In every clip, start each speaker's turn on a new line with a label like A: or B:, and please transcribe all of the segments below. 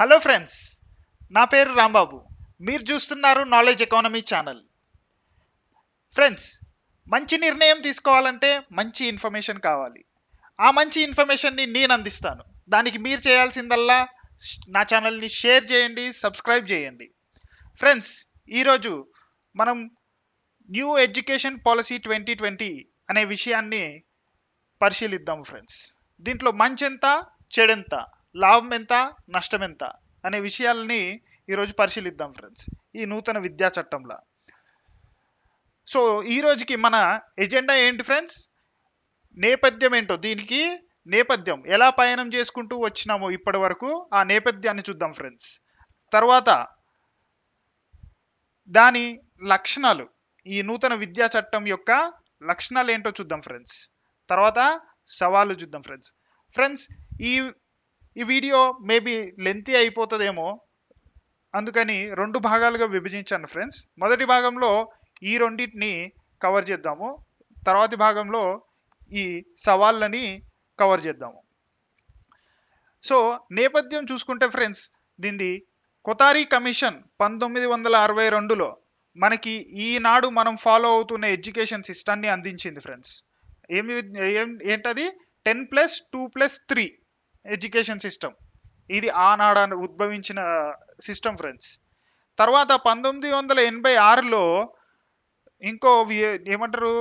A: Hello friends, నా పేరు రాంబాబు. మీరు చూస్తున్నారు నాలెడ్జ్ ఎకానమీ ఛానల్. ఫ్రెండ్స్, మంచి నిర్ణయం తీసుకోవాలంటే మంచి ఇన్ఫర్మేషన్ కావాలి. ఆ మంచి ఇన్ఫర్మేషన్ని నేను అందిస్తాను. దానికి మీరు చేయాల్సిందల్లా నా ఛానల్ని షేర్ చేయండి, సబ్స్క్రైబ్ చేయండి. ఫ్రెండ్స్, ఈరోజు మనం న్యూ ఎడ్యుకేషన్ పాలసీ 2020 అనే విషయాన్ని పరిశీలిద్దాం ఫ్రెండ్స్. దీంట్లో మంచి ఎంత, చెడెంత, లాభం ఎంత, నష్టం ఎంత అనే విషయాలని ఈరోజు పరిశీలిద్దాం ఫ్రెండ్స్, ఈ నూతన విద్యా చట్టంలో. సో ఈ రోజుకి మన ఎజెండా ఏంటి ఫ్రెండ్స్? నేపథ్యం ఏంటో, దీనికి నేపథ్యం ఎలా పయనం చేసుకుంటూ వచ్చినామో ఇప్పటి వరకు ఆ నేపథ్యాన్ని చూద్దాం ఫ్రెండ్స్. తర్వాత దాని లక్షణాలు, ఈ నూతన విద్యా చట్టం యొక్క లక్షణాలు ఏంటో చూద్దాం ఫ్రెండ్స్. తర్వాత సవాళ్ళు చూద్దాం ఫ్రెండ్స్. ఫ్రెండ్స్, ఈ ఈ వీడియో మేబీ లెంతీ అయిపోతుందేమో, అందుకని రెండు భాగాలుగా విభజించాను ఫ్రెండ్స్. మొదటి భాగంలో ఈ రెండింటిని కవర్ చేద్దాము, తర్వాతి భాగంలో ఈ సవాళ్ళని కవర్ చేద్దాము. సో నేపథ్యం చూసుకుంటే ఫ్రెండ్స్, దీనిది కొతారీ కమిషన్ 1962లో మనకి ఈనాడు మనం ఫాలో అవుతున్న ఎడ్యుకేషన్ సిస్టాన్ని అందించింది ఫ్రెండ్స్. ఏంటది? 10+2+3 ఎడ్యుకేషన్ సిస్టమ్. ఇది ఆనాడు ఉద్భవించిన సిస్టమ్ ఫ్రెండ్స్. తర్వాత 1986లో ఇంకో ఏమంటారు,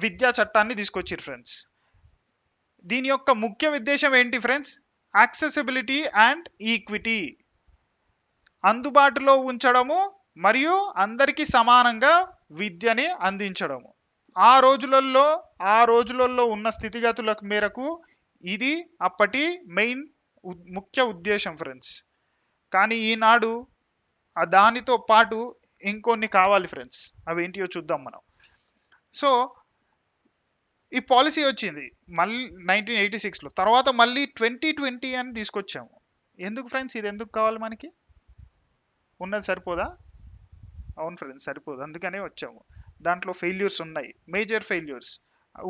A: విద్యా చట్టాన్ని తీసుకొచ్చారు ఫ్రెండ్స్. దీని యొక్క ముఖ్య ఉద్దేశం ఏంటి ఫ్రెండ్స్? యాక్సెసిబిలిటీ అండ్ ఈక్విటీ, అందుబాటులో ఉంచడము మరియు అందరికీ సమానంగా విద్యని అందించడము. ఆ రోజులలో ఉన్న స్థితిగతుల మేరకు ఇది అప్పటి మెయిన్ ముఖ్య ఉద్దేశం ఫ్రెండ్స్. కానీ ఈనాడు దానితో పాటు ఇంకొన్ని కావాలి ఫ్రెండ్స్. అవి ఏంటియో చూద్దాం మనం. సో ఈ పాలసీ వచ్చింది మళ్ళీ 1986లో. తర్వాత మళ్ళీ 2020 అని తీసుకొచ్చాము. ఎందుకు ఫ్రెండ్స్? ఇది ఎందుకు కావాలి మనకి? ఉన్నది సరిపోదా? అవును ఫ్రెండ్స్, సరిపోదు. అందుకనే వచ్చాము. దాంట్లో ఫెయిల్యూర్స్ ఉన్నాయి, మేజర్ ఫెయిల్యూర్స్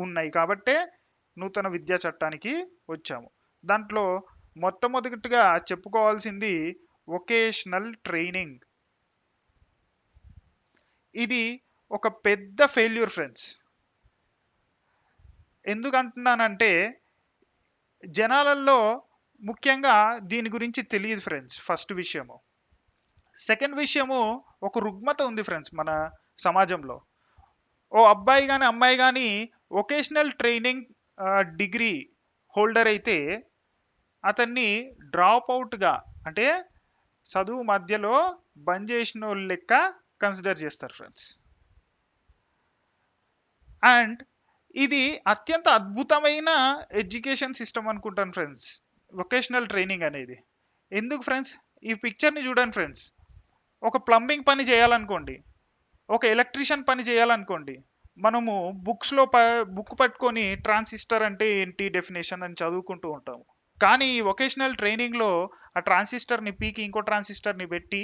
A: ఉన్నాయి, కాబట్టే నూతన విద్యా చట్టానికి వచ్చాము. దాంట్లో మొట్టమొదటిగా చెప్పుకోవాల్సింది వొకేషనల్ ట్రైనింగ్. ఇది ఒక పెద్ద ఫెయిల్యూర్ ఫ్రెండ్స్. ఎందుకంటున్నానంటే జనాలలో ముఖ్యంగా దీని గురించి తెలియదు ఫ్రెండ్స్, ఫస్ట్ విషయము. సెకండ్ విషయము, ఒక రుగ్మత ఉంది ఫ్రెండ్స్ మన సమాజంలో. ఓ అబ్బాయి కానీ అమ్మాయి కానీ వొకేషనల్ ట్రైనింగ్ డిగ్రీ హోల్డర్ అయితే అతన్ని డ్రాప్ అవుట్గా, అంటే చదువు మధ్యలో బంద్ చేసిన వాళ్ళు లెక్క కన్సిడర్ చేస్తారు ఫ్రెండ్స్. అండ్ ఇది అత్యంత అద్భుతమైన ఎడ్యుకేషన్ సిస్టమ్ అనుకుంటాను ఫ్రెండ్స్, వొకేషనల్ ట్రైనింగ్ అనేది. ఎందుకు ఫ్రెండ్స్? ఈ పిక్చర్ని చూడండి ఫ్రెండ్స్. ఒక ప్లంబింగ్ పని చేయాలనుకోండి, ఒక ఎలక్ట్రీషియన్ పని చేయాలనుకోండి, మనము బుక్ పట్టుకొని ట్రాన్సిస్టర్ అంటే ఏంటి డెఫినేషన్ అని చదువుకుంటూ ఉంటాము. కానీ ఈ వొకేషనల్ ట్రైనింగ్లో ఆ ట్రాన్సిస్టర్ని పీకి ఇంకో ట్రాన్సిస్టర్ని పెట్టి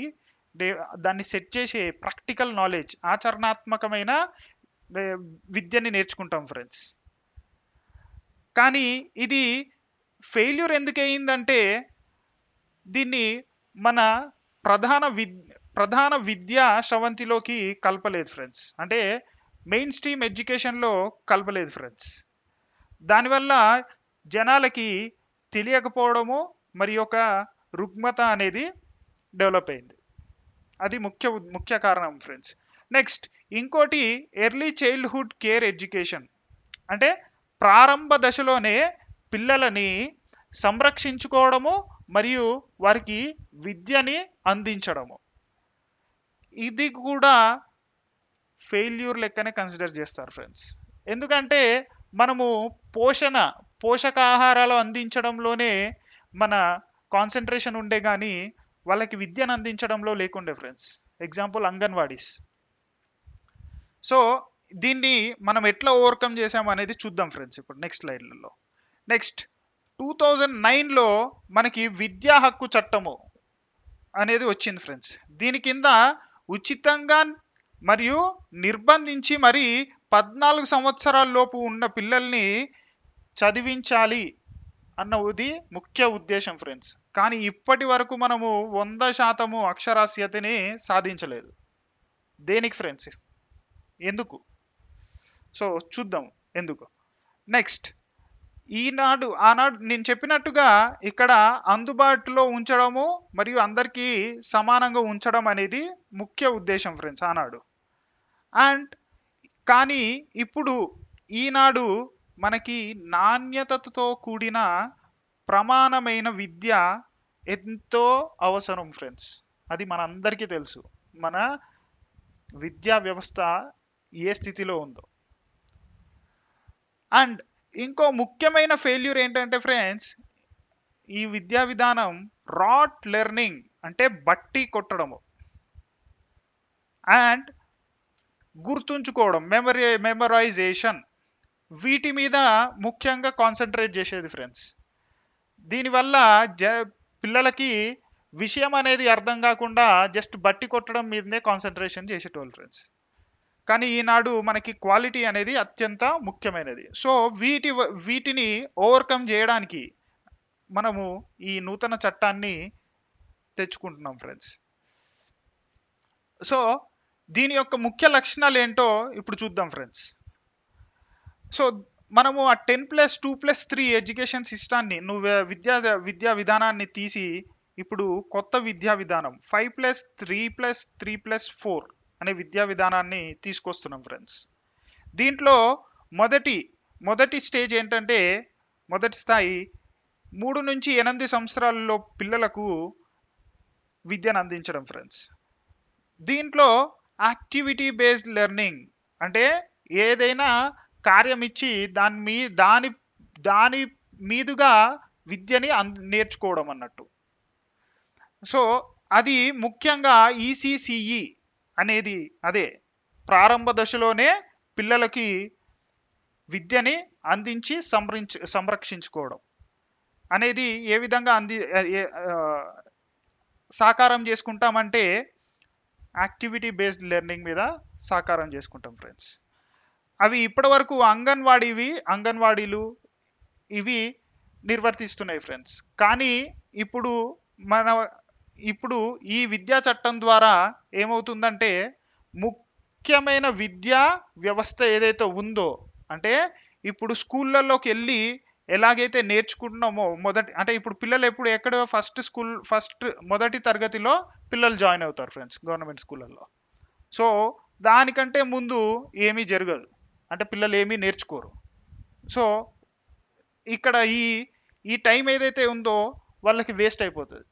A: దాన్ని సెట్ చేసే ప్రాక్టికల్ నాలెడ్జ్, ఆచరణాత్మకమైన విద్యని నేర్చుకుంటాం ఫ్రెండ్స్. కానీ ఇది ఫెయిల్యూర్ ఎందుకు అయిందంటే దీన్ని మన ప్రధాన విద్యా స్రవంతిలోకి కలపలేదు ఫ్రెండ్స్. అంటే మెయిన్ స్ట్రీమ్ ఎడ్యుకేషన్లో కలపలేదు ఫ్రెండ్స్. దానివల్ల జనాలకి తెలియకపోవడము మరి ఒక రుగ్మత అనేది డెవలప్ అయింది. అది ముఖ్య కారణం ఫ్రెండ్స్. నెక్స్ట్ ఇంకోటి, ఎర్లీ చైల్డ్హుడ్ కేర్ ఎడ్యుకేషన్. అంటే ప్రారంభ దశలోనే పిల్లలని సంరక్షించుకోవడము మరియు వారికి విద్యని అందించడము. ఇది కూడా ఫెయిల్యూర్ లెక్కనే కన్సిడర్ చేస్తారు ఫ్రెండ్స్. ఎందుకంటే మనము పోషకాహారాలు అందించడంలోనే మన కాన్సన్ట్రేషన్ ఉండే కానీ వాళ్ళకి విద్యను అందించడంలో లేకుండే ఫ్రెండ్స్. ఎగ్జాంపుల్ అంగన్వాడీస్. సో దీన్ని మనం ఎట్లా ఓవర్కమ్ చేసాము అనేది చూద్దాం ఫ్రెండ్స్ ఇప్పుడు నెక్స్ట్ స్లైడ్లలో. నెక్స్ట్ 2009లో మనకి విద్యా హక్కు చట్టము అనేది వచ్చింది ఫ్రెండ్స్. దీని కింద ఉచితంగా మరియు నిర్బంధించి మరి 14 సంవత్సరాల లోపు ఉన్న పిల్లల్ని చదివించాలి అన్నది ముఖ్య ఉద్దేశం ఫ్రెండ్స్. కానీ ఇప్పటి వరకు మనము 100% అక్షరాస్యతని సాధించలేదు. దేనికి ఫ్రెండ్స్? ఎందుకు? సో చూద్దాం ఎందుకు. నెక్స్ట్, ఆనాడు నేను చెప్పినట్టుగా ఇక్కడ అందుబాటులో ఉంచడము మరియు అందరికీ సమానంగా ఉంచడం అనేది ముఖ్య ఉద్దేశం ఫ్రెండ్స్ ఆనాడు. అండ్ కానీ ఇప్పుడు ఈనాడు మనకి నాణ్యతతో కూడిన ప్రమాణమైన విద్య ఎంతో అవసరం ఫ్రెండ్స్. అది మనందరికీ తెలుసు, మన విద్యా వ్యవస్థ ఏ స్థితిలో ఉందో. అండ్ ఇంకో ముఖ్యమైన ఫెయిల్యూర్ ఏంటంటే ఫ్రెండ్స్, ఈ విద్యా విధానం రాట్ లెర్నింగ్ అంటే బట్టి కొట్టడము అండ్ గుర్తుంచుకోవడం మెమరైజేషన్ వీటి మీద ముఖ్యంగా కాన్సన్ట్రేట్ చేసేది ఫ్రెండ్స్. దీనివల్ల పిల్లలకి విషయం అనేది అర్థం కాకుండా జస్ట్ బట్టి కొట్టడం మీదనే కాన్సన్ట్రేషన్ చేసేటోళ్ళు ఫ్రెండ్స్. కానీ ఈనాడు మనకి క్వాలిటీ అనేది అత్యంత ముఖ్యమైనది. సో వీటిని ఓవర్కమ్ చేయడానికి మనము ఈ నూతన చట్టాన్ని తెచ్చుకుంటున్నాం ఫ్రెండ్స్. సో దీని యొక్క ముఖ్య లక్షణాలు ఏంటో ఇప్పుడు చూద్దాం ఫ్రెండ్స్. సో మనము ఆ 10+2+3 ఎడ్యుకేషన్ సిస్టాన్ని విద్యా విధానాన్ని తీసి ఇప్పుడు కొత్త విద్యా విధానం 5+3+3+4 అనే విద్యా విధానాన్ని తీసుకొస్తున్నాం ఫ్రెండ్స్. దీంట్లో మొదటి స్టేజ్ ఏంటంటే, మొదటి స్థాయి 3 నుంచి 8 సంవత్సరాలలో పిల్లలకు విద్యను అందించడం ఫ్రెండ్స్. దీంట్లో యాక్టివిటీ బేస్డ్ లెర్నింగ్ అంటే ఏదైనా కార్యం ఇచ్చి దాని మీదుగా విద్యని నేర్చుకోవడం అన్నట్టు. సో అది ముఖ్యంగా ఈసీసీఈ అనేది అదే ప్రారంభ దశలోనే పిల్లలకి విద్యని అందించి సంరక్షించుకోవడం అనేది ఏ విధంగా సాకారం చేసుకుంటామంటే యాక్టివిటీ బేస్డ్ లెర్నింగ్ మీద సాకారం చేసుకుంటాం ఫ్రెండ్స్. అవి ఇప్పటి వరకు అంగన్వాడీలు ఇవి నిర్వర్తిస్తున్నాయి ఫ్రెండ్స్. కానీ ఇప్పుడు ఈ విద్యా చట్టం ద్వారా ఏమవుతుందంటే ముఖ్యమైన విద్యా వ్యవస్థ ఏదైతే ఉందో, అంటే ఇప్పుడు స్కూళ్ళల్లోకి వెళ్ళి ఎలాగైతే నేర్చుకుంటున్నామో అంటే ఇప్పుడు పిల్లలు ఎక్కడ మొదటి తరగతిలో పిల్లలు జాయిన్ అవుతారు ఫ్రెండ్స్ గవర్నమెంట్ స్కూళ్ళల్లో. సో దానికంటే ముందు ఏమీ జరగదు, అంటే పిల్లలు ఏమీ నేర్చుకోరు. సో ఇక్కడ ఈ టైం ఏదైతే ఉందో వాళ్ళకి వేస్ట్ అయిపోతుంది.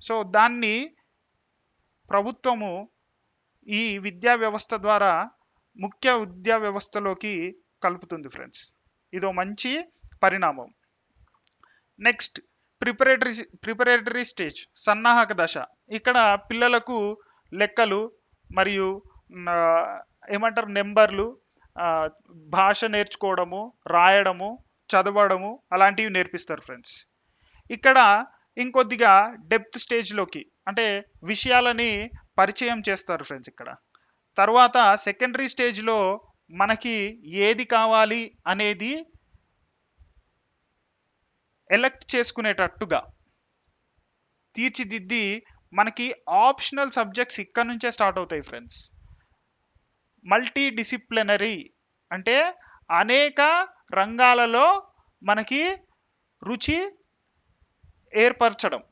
A: సో దాన్ని ప్రభుత్వము ఈ విద్యా వ్యవస్థ ద్వారా ముఖ్య విద్యా వ్యవస్థలోకి కలుపుతుంది ఫ్రెండ్స్. ఇదో మంచి పరిణామం. నెక్స్ట్, ప్రిపరేటరీ స్టేజ్, సన్నాహక దశ. ఇక్కడ పిల్లలకు లెక్కలు మరియు నెంబర్లు, భాష నేర్చుకోవడము, రాయడము, చదవడము అలాంటివి నేర్పిస్తారు ఫ్రెండ్స్. ఇక్కడ ఇంకొద్దిగా డెప్త్ స్టేజ్లోకి అంటే విషయాలని పరిచయం చేస్తారు ఫ్రెండ్స్. ఇక్కడ తర్వాత సెకండరీ స్టేజ్లో మనకి ఏది కావాలి అనేది ఎలెక్ట్ చేసుకునేటట్టుగా తీర్చిదిద్ది మనకి ఆప్షనల్ సబ్జెక్ట్స్ ఇక్కడ నుంచే స్టార్ట్ అవుతాయి ఫ్రెండ్స్. మల్టీ డిసిప్లినరీ అంటే అనేక రంగాలలో మనకి రుచి ఏర్పరచడం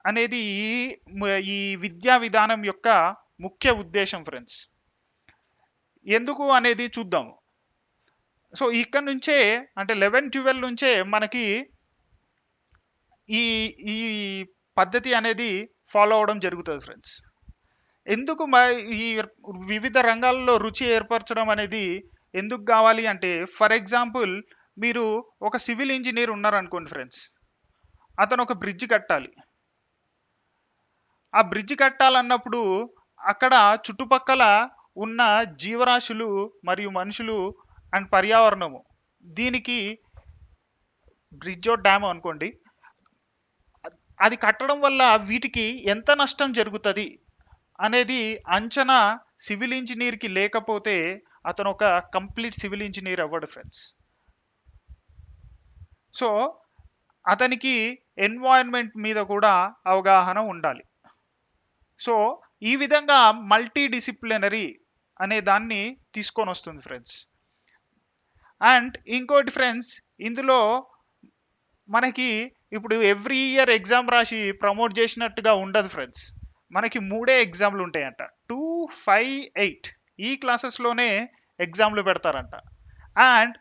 A: అనేది ఈ విద్యా విధానం యొక్క ముఖ్య ఉద్దేశం ఫ్రెండ్స్. ఎందుకు అనేది చూద్దాము. సో ఇక్కడ నుంచే అంటే 11-12 నుంచే మనకి ఈ పద్ధతి అనేది ఫాలో అవడం జరుగుతుంది ఫ్రెండ్స్. ఎందుకు ఈ వివిధ రంగాల్లో రుచి ఏర్పరచడం అనేది ఎందుకు కావాలి అంటే, ఫర్ ఎగ్జాంపుల్ మీరు ఒక సివిల్ ఇంజనీర్ ఉన్నారనుకోండి ఫ్రెండ్స్, అతను ఒక బ్రిడ్జ్ కట్టాలి. ఆ బ్రిడ్జ్ కట్టాలన్నప్పుడు అక్కడ చుట్టుపక్కల ఉన్న జీవరాశులు మరియు మనుషులు అండ్ పర్యావరణము, దీనికి బ్రిడ్జో డ్యామ్ అనుకోండి, అది కట్టడం వల్ల వీటికి ఎంత నష్టం జరుగుతుంది అనేది అంచనా సివిల్ ఇంజనీర్కి లేకపోతే అతను ఒక కంప్లీట్ సివిల్ ఇంజనీర్ అవ్వడు ఫ్రెండ్స్. సో అతనికి ఎన్వైరన్మెంట్ మీద కూడా అవగాహన ఉండాలి. సో ఈ విధంగా మల్టీ డిసిప్లినరీ అనే దాన్ని తీసుకొని వస్తుంది ఫ్రెండ్స్. అండ్ ఇంకోటి ఫ్రెండ్స్, ఇందులో మనకి ఇప్పుడు ఎవ్రీ ఇయర్ ఎగ్జామ్ రాసి ప్రమోట్ చేసినట్టుగా ఉండదు ఫ్రెండ్స్. మనకి 3 ఎగ్జామ్లు ఉంటాయంట, 2, 5, 8 ఈ క్లాసెస్లోనే ఎగ్జామ్లు పెడతారంట. అండ్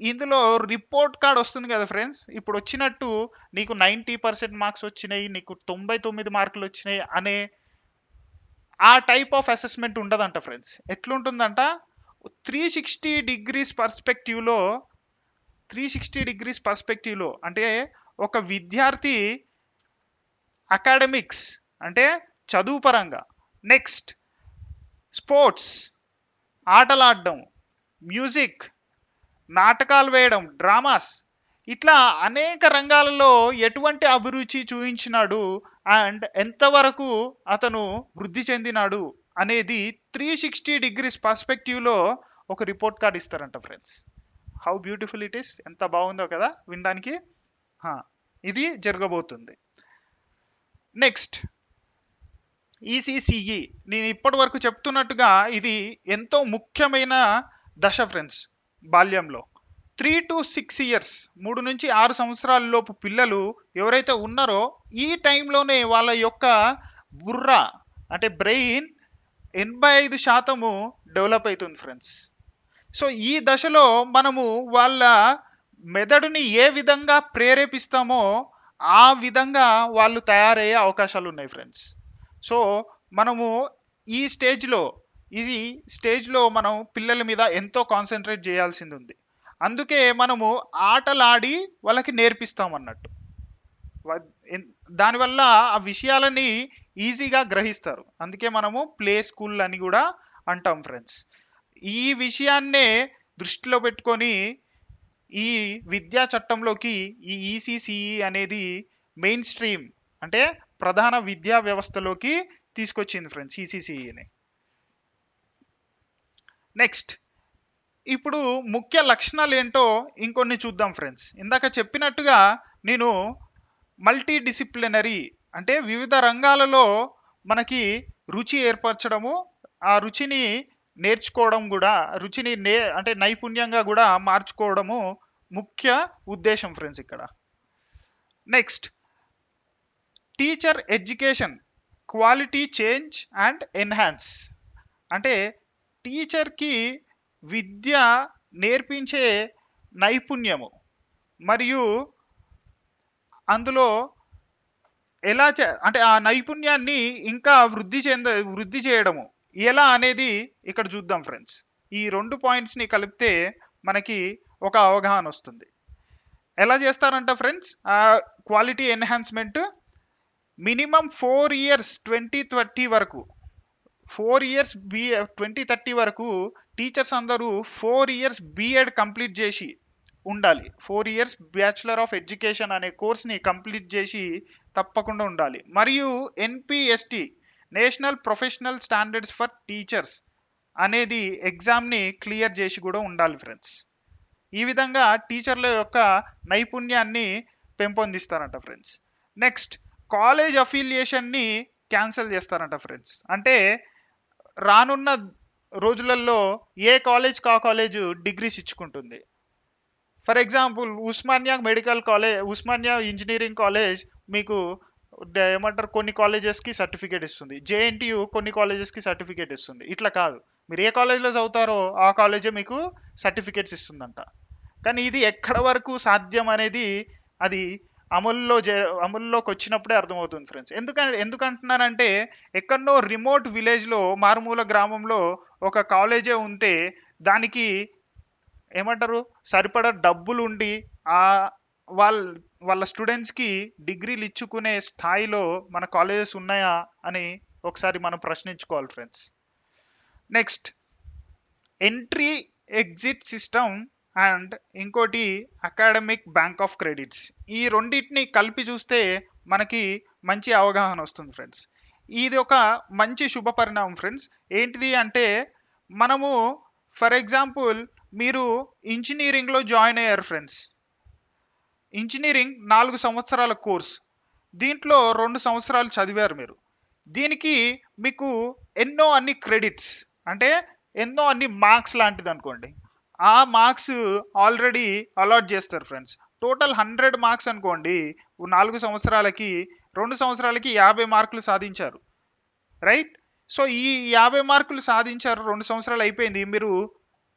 A: ఇందులో రిపోర్ట్ కార్డ్ వస్తుంది కదా ఫ్రెండ్స్, ఇప్పుడు వచ్చినట్టు నీకు 90% మార్క్స్ వచ్చినాయి, నీకు 99 మార్కులు వచ్చినాయి అనే ఆ టైప్ ఆఫ్ అసెస్మెంట్ ఉండదంట ఫ్రెండ్స్. ఎట్లుంటుందంట, 360 డిగ్రీస్ పర్స్పెక్టివ్లో 360 డిగ్రీస్ పర్స్పెక్టివ్లో అంటే ఒక విద్యార్థి అకాడమిక్స్ అంటే చదువు పరంగా, నెక్స్ట్ స్పోర్ట్స్ ఆటలాడడం, మ్యూజిక్ నాటకాలు వేయడం, డ్రామాస్, ఇట్లా అనేక రంగాలలో ఎటువంటి అభిరుచి చూపించినాడు అండ్ ఎంతవరకు అతను వృద్ధి చెందినాడు అనేది 360 డిగ్రీస్ పర్స్పెక్టివ్లో ఒక రిపోర్ట్ కార్డ్ ఇస్తారంట friends. How beautiful it is, ఎంత బాగుందో కదా వినడానికి. ఇది జరగబోతుంది. నెక్స్ట్ ఈసీసీఈ, నేను ఇప్పటి వరకు చెప్తున్నట్టుగా ఇది ఎంతో ముఖ్యమైన దశ ఫ్రెండ్స్. బాల్యంలో 3 to 6 ఇయర్స్, 3 నుంచి 6 సంవత్సరాల లోపు పిల్లలు ఎవరైతే ఉన్నారో ఈ టైంలోనే వాళ్ళ యొక్క బుర్ర అంటే బ్రెయిన్ 85% డెవలప్ అవుతుంది ఫ్రెండ్స్. సో ఈ దశలో మనము వాళ్ళ మెదడుని ఏ విధంగా ప్రేరేపిస్తామో ఆ విధంగా వాళ్ళు తయారయ్యే అవకాశాలు ఉన్నాయి ఫ్రెండ్స్. సో మనము ఈ స్టేజ్లో మనం పిల్లల మీద ఎంతో కాన్సన్ట్రేట్ చేయాల్సింది ఉంది. అందుకే మనము ఆటలాడి వాళ్ళకి నేర్పిస్తాం అన్నట్టు. దానివల్ల ఆ విషయాలని ఈజీగా గ్రహిస్తారు. అందుకే మనము ప్లే స్కూల్ అని కూడా అంటాం ఫ్రెండ్స్. ఈ విషయాన్నే దృష్టిలో పెట్టుకొని ఈ విద్యా చట్టంలోకి ఈ ఈసీసీఈ అనేది మెయిన్ స్ట్రీమ్ అంటే ప్రధాన విద్యా వ్యవస్థలోకి తీసుకొచ్చింది ఫ్రెండ్స్ ఈసీసీఈని. నెక్స్ట్ ఇప్పుడు ముఖ్య లక్షణాలు ఏంటో ఇంకొన్ని చూద్దాం ఫ్రెండ్స్. ఇందాక చెప్పినట్టుగా నేను మల్టీ డిసిప్లినరీ అంటే వివిధ రంగాలలో మనకి రుచి ఏర్పరచడము, ఆ రుచిని నేర్చుకోవడం కూడా, రుచిని అంటే నైపుణ్యంగా కూడా మార్చుకోవడము ముఖ్య ఉద్దేశం ఫ్రెండ్స్ ఇక్కడ. Next teacher education quality change and enhance, అంటే టీచర్కి విద్య నేర్పించే నైపుణ్యము మరియు అందులో ఎలా అంటే ఆ నైపుణ్యాన్ని ఇంకా వృద్ధి చేయడము ఎలా అనేది ఇక్కడ చూద్దాం ఫ్రెండ్స్. ఈ 2 పాయింట్స్ని కలిపితే మనకి ఒక అవగాహన వస్తుంది. ఎలా చేస్తారంట ఫ్రెండ్స్ ఆ క్వాలిటీ ఎన్హాన్స్మెంట్? మినిమం 4 ఇయర్స్ 2030 వరకు 4 ఇయర్స్ 2030 వరకు టీచర్స్ అందరూ 4 ఇయర్స్ బీఎడ్ కంప్లీట్ చేసి ఉండాలి. 4 ఇయర్స్ బ్యాచులర్ ఆఫ్ ఎడ్యుకేషన్ అనే కోర్స్ని కంప్లీట్ చేసి తప్పకుండా ఉండాలి. మరియు ఎన్పిఎస్టి national professional standards for teachers అనేది ఎగ్జామ్ని క్లియర్ చేసి కూడా ఉండాలి ఫ్రెండ్స్. ఈ విధంగా టీచర్ల యొక్క నైపుణ్యాన్ని పెంపొందిస్తారంట ఫ్రెండ్స్. నెక్స్ట్ కాలేజ్ అఫిలియేషన్ని క్యాన్సిల్ చేస్తారంట ఫ్రెండ్స్. అంటే రానున్న రోజులలో ఏ కాలేజ్ డిగ్రీస్ ఇచ్చుకుంటుంది. For example Osmania medical college, Osmania engineering college మీకు ఏమంటారు కొన్ని కాలేజెస్కి సర్టిఫికేట్ ఇస్తుంది, జేఎన్టీయు కొన్ని కాలేజెస్కి సర్టిఫికేట్ ఇస్తుంది. ఇట్లా కాదు, మీరు ఏ కాలేజ్లో చదువుతారో ఆ కాలేజే మీకు సర్టిఫికేట్స్ ఇస్తుందంట. కానీ ఇది ఎక్కడ వరకు సాధ్యం అనేది అది అమల్లోకి వచ్చినప్పుడే అర్థమవుతుంది ఫ్రెండ్స్. ఎందుకంటున్నానంటే ఎక్కడో రిమోట్ విలేజ్లో మారుమూల గ్రామంలో ఒక కాలేజే ఉంటే దానికి ఏమంటారు సరిపడా డబ్బులు ఉండి వాళ్ళ స్టూడెంట్స్కి డిగ్రీలు ఇచ్చుకునే స్థాయిలో మన కాలేజెస్ ఉన్నాయా అని ఒకసారి మనం ప్రశ్నించుకోవాలి friends. Next entry exit system and ఇంకోటి అకాడమిక్ బ్యాంక్ ఆఫ్ క్రెడిట్స్. ఈ రెండింటిని కలిపి చూస్తే మనకి మంచి అవగాహన వస్తుంది ఫ్రెండ్స్. ఇది ఒక మంచి శుభ పరిణామం ఫ్రెండ్స్. ఏంటిది అంటే మనము ఫర్ ఎగ్జాంపుల్ మీరు ఇంజనీరింగ్లో జాయిన్ అయ్యారు ఫ్రెండ్స్. ఇంజనీరింగ్ 4 సంవత్సరాల కోర్స్. దీంట్లో 2 సంవత్సరాలు చదివారు మీరు. దీనికి మీకు ఎన్నో అన్ని క్రెడిట్స్, అంటే ఎన్నో అన్ని మార్క్స్ లాంటిది అనుకోండి. ఆ మార్క్స్ ఆల్రెడీ అలాట్ చేస్తారు ఫ్రెండ్స్. టోటల్ 100 మార్క్స్ అనుకోండి. 4 సంవత్సరాలకి 2 సంవత్సరాలకి 50 మార్కులు సాధించారు, రైట్? సో ఈ 50 మార్కులు సాధించారు, 2 సంవత్సరాలు అయిపోయింది, మీరు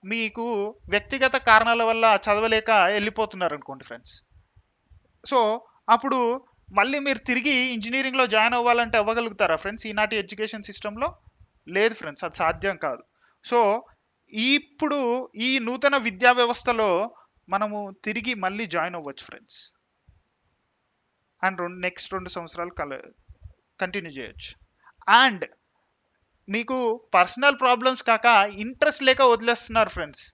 A: మీకు వ్యక్తిగత కారణాల వల్ల చదవలేక వెళ్ళిపోతున్నారు అనుకోండి ఫ్రెండ్స్. సో అప్పుడు మళ్ళీ మీరు తిరిగి ఇంజనీరింగ్లో జాయిన్ అవ్వాలంటే అవ్వగలుగుతారా ఫ్రెండ్స్ ఈనాటి ఎడ్యుకేషన్ సిస్టంలో? లేదు ఫ్రెండ్స్, అది సాధ్యం కాదు. సో ఇప్పుడు ఈ నూతన విద్యా వ్యవస్థలో మనము తిరిగి మళ్ళీ జాయిన్ అవ్వచ్చు ఫ్రెండ్స్, అండ్ నెక్స్ట్ 2 సంవత్సరాలు కంటిన్యూ చేయొచ్చు. అండ్ మీకు పర్సనల్ ప్రాబ్లమ్స్ కాక ఇంట్రెస్ట్ లేక వదిలేస్తున్నారు ఫ్రెండ్స్,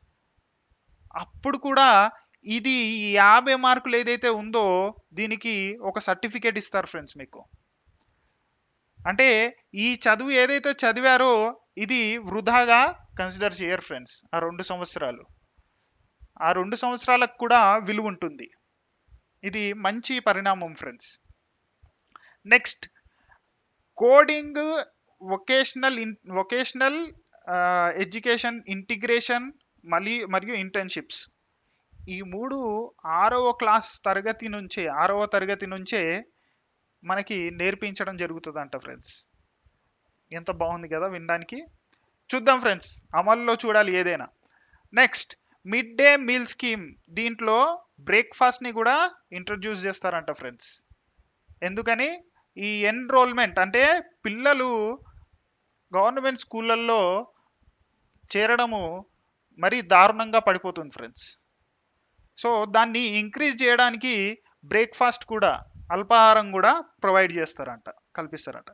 A: అప్పుడు కూడా ఇది 50 మార్కులు ఏదైతే ఉందో దీనికి ఒక సర్టిఫికేట్ ఇస్తారు ఫ్రెండ్స్ మీకు. అంటే ఈ చదువు ఏదైతే చదివారో ఇది వృధాగా కన్సిడర్ చేయరు ఫ్రెండ్స్. ఆ 2 సంవత్సరాలు, ఆ 2 సంవత్సరాలకు కూడా విలువ ఉంటుంది. ఇది మంచి పరిణామం friends. Next, coding, vocational education integration మరియు ఇంటర్న్షిప్స్, ఈ 3 6వ తరగతి నుంచే మనకి నేర్పించడం జరుగుతుందంట ఫ్రెండ్స్. ఎంత బాగుంది కదా వినడానికి. చూద్దాం ఫ్రెండ్స్, అమల్లో చూడాలి ఏదైనా. Next, mid day meal scheme, దీంట్లో బ్రేక్ఫాస్ట్ని కూడా ఇంట్రడ్యూస్ చేస్తారంట ఫ్రెండ్స్. ఎందుకని? ఈ ఎన్రోల్మెంట్ అంటే పిల్లలు గవర్నమెంట్ స్కూళ్ళల్లో చేరడము మరీ దారుణంగా పడిపోతుంది ఫ్రెండ్స్. సో దాన్ని ఇంక్రీజ్ చేయడానికి బ్రేక్ఫాస్ట్ కూడా, అల్పాహారం కూడా ప్రొవైడ్ చేస్తారంట, కల్పిస్తారంట.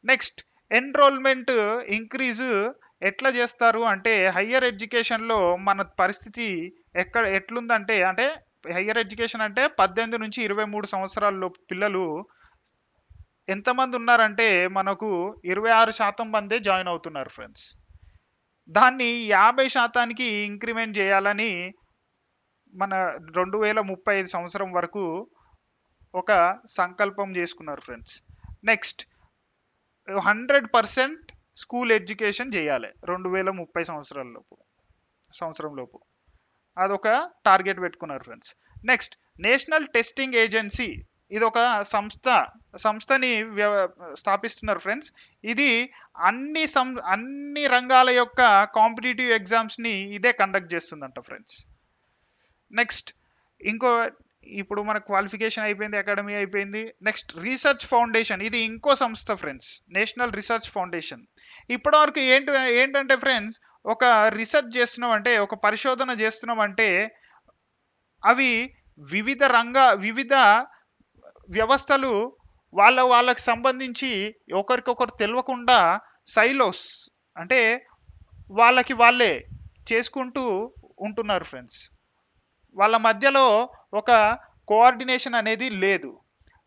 A: నెక్స్ట్, ఎన్రోల్మెంట్ ఇంక్రీజ్ ఎట్లా చేస్తారు అంటే, హయ్యర్ ఎడ్యుకేషన్లో మన పరిస్థితి ఎట్లుందంటే, అంటే హయ్యర్ ఎడ్యుకేషన్ అంటే 18 నుంచి 23 సంవత్సరాల్లో పిల్లలు ఎంతమంది ఉన్నారంటే మనకు 26% మందే జాయిన్ అవుతున్నారు ఫ్రెండ్స్. దాన్ని 50% ఇంక్రిమెంట్ చేయాలని మన 2035 సంవత్సరం వరకు ఒక సంకల్పం చేసుకున్నారు ఫ్రెండ్స్. నెక్స్ట్, 100% స్కూల్ ఎడ్యుకేషన్ చేయాలి 2030 సంవత్సరంలోపు. అదొక టార్గెట్ పెట్టుకున్నారు friends. Next, national testing agency, ఇది ఒక సంస్థని స్థాపిస్తున్నారు ఫ్రెండ్స్. ఇది అన్ని రంగాల యొక్క కాంపిటేటివ్ ఎగ్జామ్స్ని ఇదే కండక్ట్ చేస్తుందంట ఫ్రెండ్స్. నెక్స్ట్, ఇప్పుడు మన క్వాలిఫికేషన్ అయిపోయింది, అకాడమీ అయిపోయింది. నెక్స్ట్, రీసెర్చ్ ఫౌండేషన్, ఇది ఇంకో సంస్థ ఫ్రెండ్స్, నేషనల్ రీసెర్చ్ ఫౌండేషన్. ఇప్పటివరకు ఏంటంటే ఫ్రెండ్స్, ఒక రీసెర్చ్ చేస్తున్నాం అంటే, ఒక పరిశోధన చేస్తున్నాం అంటే, అవి వివిధ వ్యవస్థలు వాళ్ళకి సంబంధించి ఒకరికొకరు తెలియకుండా సైలోస్, అంటే వాళ్ళకి వాళ్ళే చేసుకుంటూ ఉంటున్నారు ఫ్రెండ్స్. వాళ్ళ మధ్యలో ఒక కోఆర్డినేషన్ అనేది లేదు.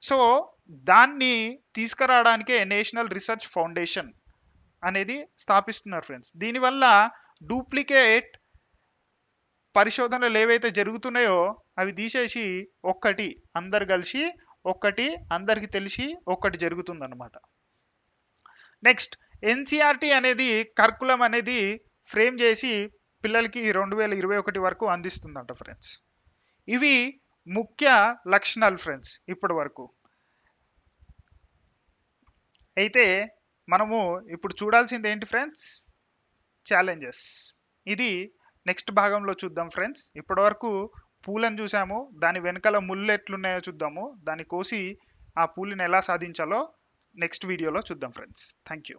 A: సో దాన్ని తీసుకురావడానికే నేషనల్ రీసెర్చ్ ఫౌండేషన్ అనేది స్థాపిస్తున్నారు ఫ్రెండ్స్. దీనివల్ల డూప్లికేట్ పరిశోధనలు ఏవైతే జరుగుతున్నాయో అవి తీసేసి అందరు కలిసి అందరికి తెలిసి ఒక్కటి జరుగుతుందన్నమాట. నెక్స్ట్, ఎన్సిఆర్టీ అనేది కరికులం అనేది ఫ్రేమ్ చేసి పిల్లలకి 2021 వరకు అందిస్తుందంట ఫ్రెండ్స్. ఇవి ముఖ్య లక్షణాలు ఫ్రెండ్స్ ఇప్పటి వరకు. అయితే మనము ఇప్పుడు చూడాల్సింది ఏంటి ఫ్రెండ్స్? ఛాలెంజెస్. ఇది నెక్స్ట్ భాగంలో చూద్దాం ఫ్రెండ్స్. ఇప్పటి వరకు పూలను చూసాము, దాని వెనకాల ముళ్ళు ఎట్లున్నాయో చూద్దాము, దాన్ని కోసి ఆ పూలను ఎలా సాధించాలో నెక్స్ట్ వీడియోలో చూద్దాం ఫ్రెండ్స్. Thank you.